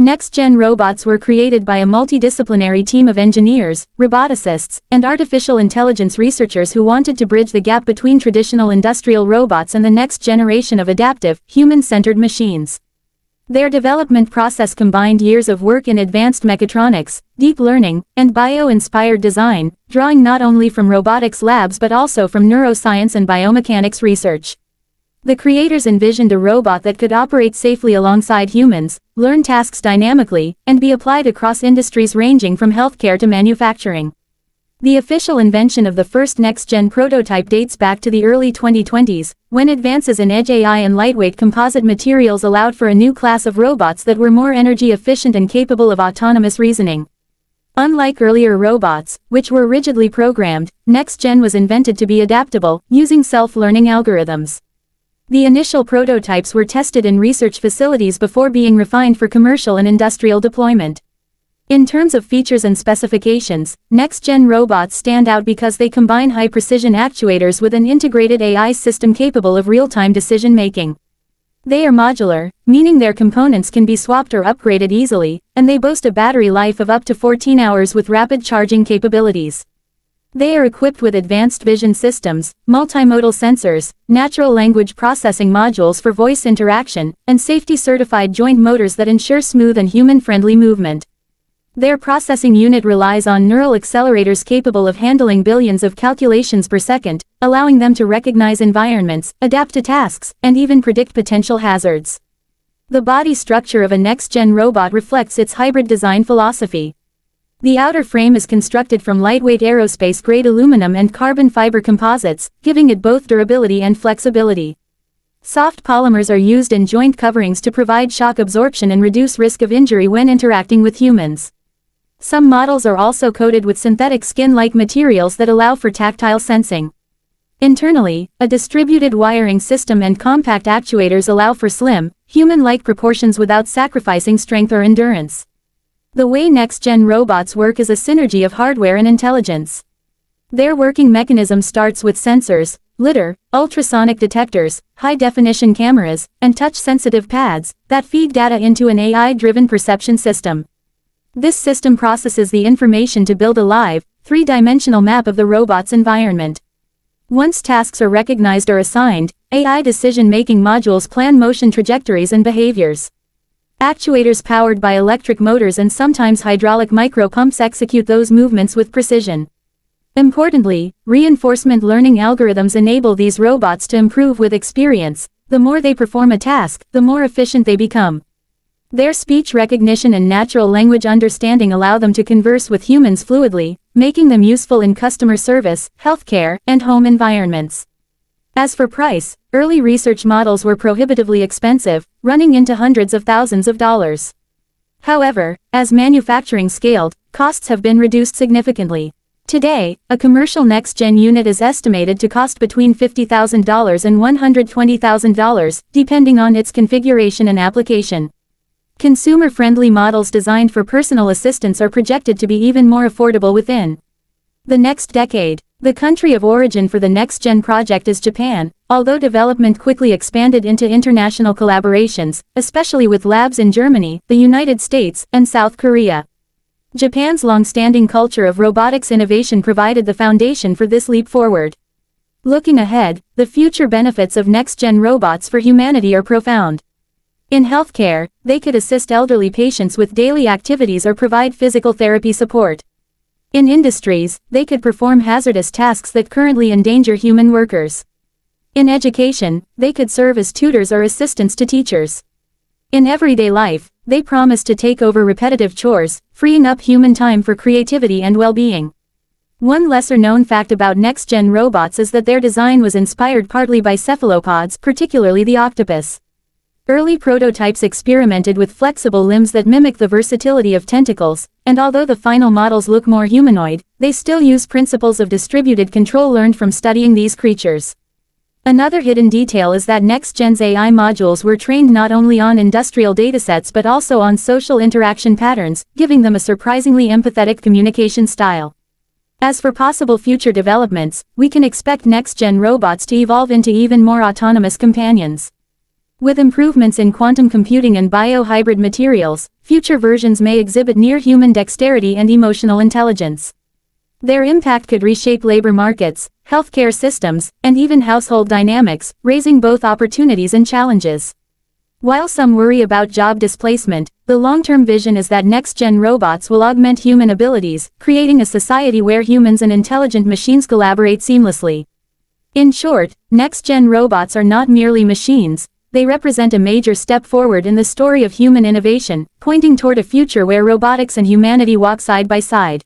NextGen robots were created by a multidisciplinary team of engineers, roboticists, and artificial intelligence researchers who wanted to bridge the gap between traditional industrial robots and the next generation of adaptive, human-centered machines. Their development process combined years of work in advanced mechatronics, deep learning, and bio-inspired design, drawing not only from robotics labs but also from neuroscience and biomechanics research. The creators envisioned a robot that could operate safely alongside humans, learn tasks dynamically, and be applied across industries ranging from healthcare to manufacturing. The official invention of the first next-gen prototype dates back to the early 2020s, when advances in edge AI and lightweight composite materials allowed for a new class of robots that were more energy efficient and capable of autonomous reasoning. Unlike earlier robots, which were rigidly programmed, next-gen was invented to be adaptable, using self-learning algorithms. The initial prototypes were tested in research facilities before being refined for commercial and industrial deployment. In terms of features and specifications, next-gen robots stand out because they combine high-precision actuators with an integrated AI system capable of real-time decision-making. They are modular, meaning their components can be swapped or upgraded easily, and they boast a battery life of up to 14 hours with rapid charging capabilities. They are equipped with advanced vision systems, multimodal sensors, natural language processing modules for voice interaction, and safety-certified joint motors that ensure smooth and human-friendly movement. Their processing unit relies on neural accelerators capable of handling billions of calculations per second, allowing them to recognize environments, adapt to tasks, and even predict potential hazards. The body structure of a next-gen robot reflects its hybrid design philosophy. The outer frame is constructed from lightweight aerospace-grade aluminum and carbon fiber composites, giving it both durability and flexibility. Soft polymers are used in joint coverings to provide shock absorption and reduce risk of injury when interacting with humans. Some models are also coated with synthetic skin-like materials that allow for tactile sensing. Internally, a distributed wiring system and compact actuators allow for slim, human-like proportions without sacrificing strength or endurance. The way next-gen robots work is a synergy of hardware and intelligence. Their working mechanism starts with sensors, lidar, ultrasonic detectors, high-definition cameras, and touch-sensitive pads that feed data into an AI-driven perception system. This system processes the information to build a live, three-dimensional map of the robot's environment. Once tasks are recognized or assigned, AI decision-making modules plan motion trajectories and behaviors. Actuators powered by electric motors and sometimes hydraulic micro-pumps execute those movements with precision. Importantly, reinforcement learning algorithms enable these robots to improve with experience. The more they perform a task, the more efficient they become. Their speech recognition and natural language understanding allow them to converse with humans fluidly, making them useful in customer service, healthcare, and home environments. As for price, early research models were prohibitively expensive, running into hundreds of thousands of dollars. However, as manufacturing scaled, costs have been reduced significantly. Today, a commercial next-gen unit is estimated to cost between $50,000 and $120,000, depending on its configuration and application. Consumer-friendly models designed for personal assistance are projected to be even more affordable within the next decade. The country of origin for the next-gen project is Japan, although development quickly expanded into international collaborations, especially with labs in Germany, the United States, and South Korea. Japan's long-standing culture of robotics innovation provided the foundation for this leap forward. Looking ahead, the future benefits of next-gen robots for humanity are profound. In healthcare, they could assist elderly patients with daily activities or provide physical therapy support. In industries, they could perform hazardous tasks that currently endanger human workers. In education, they could serve as tutors or assistants to teachers. In everyday life, they promise to take over repetitive chores, freeing up human time for creativity and well-being. One lesser-known fact about next-gen robots is that their design was inspired partly by cephalopods, particularly the octopus. Early prototypes experimented with flexible limbs that mimic the versatility of tentacles, and although the final models look more humanoid, they still use principles of distributed control learned from studying these creatures. Another hidden detail is that next-gen's AI modules were trained not only on industrial datasets but also on social interaction patterns, giving them a surprisingly empathetic communication style. As for possible future developments, we can expect next-gen robots to evolve into even more autonomous companions. With improvements in quantum computing and bio-hybrid materials, future versions may exhibit near-human dexterity and emotional intelligence. Their impact could reshape labor markets, healthcare systems, and even household dynamics, raising both opportunities and challenges. While some worry about job displacement, the long-term vision is that next-gen robots will augment human abilities, creating a society where humans and intelligent machines collaborate seamlessly. In short, next-gen robots are not merely machines, they represent a major step forward in the story of human innovation, pointing toward a future where robotics and humanity walk side by side.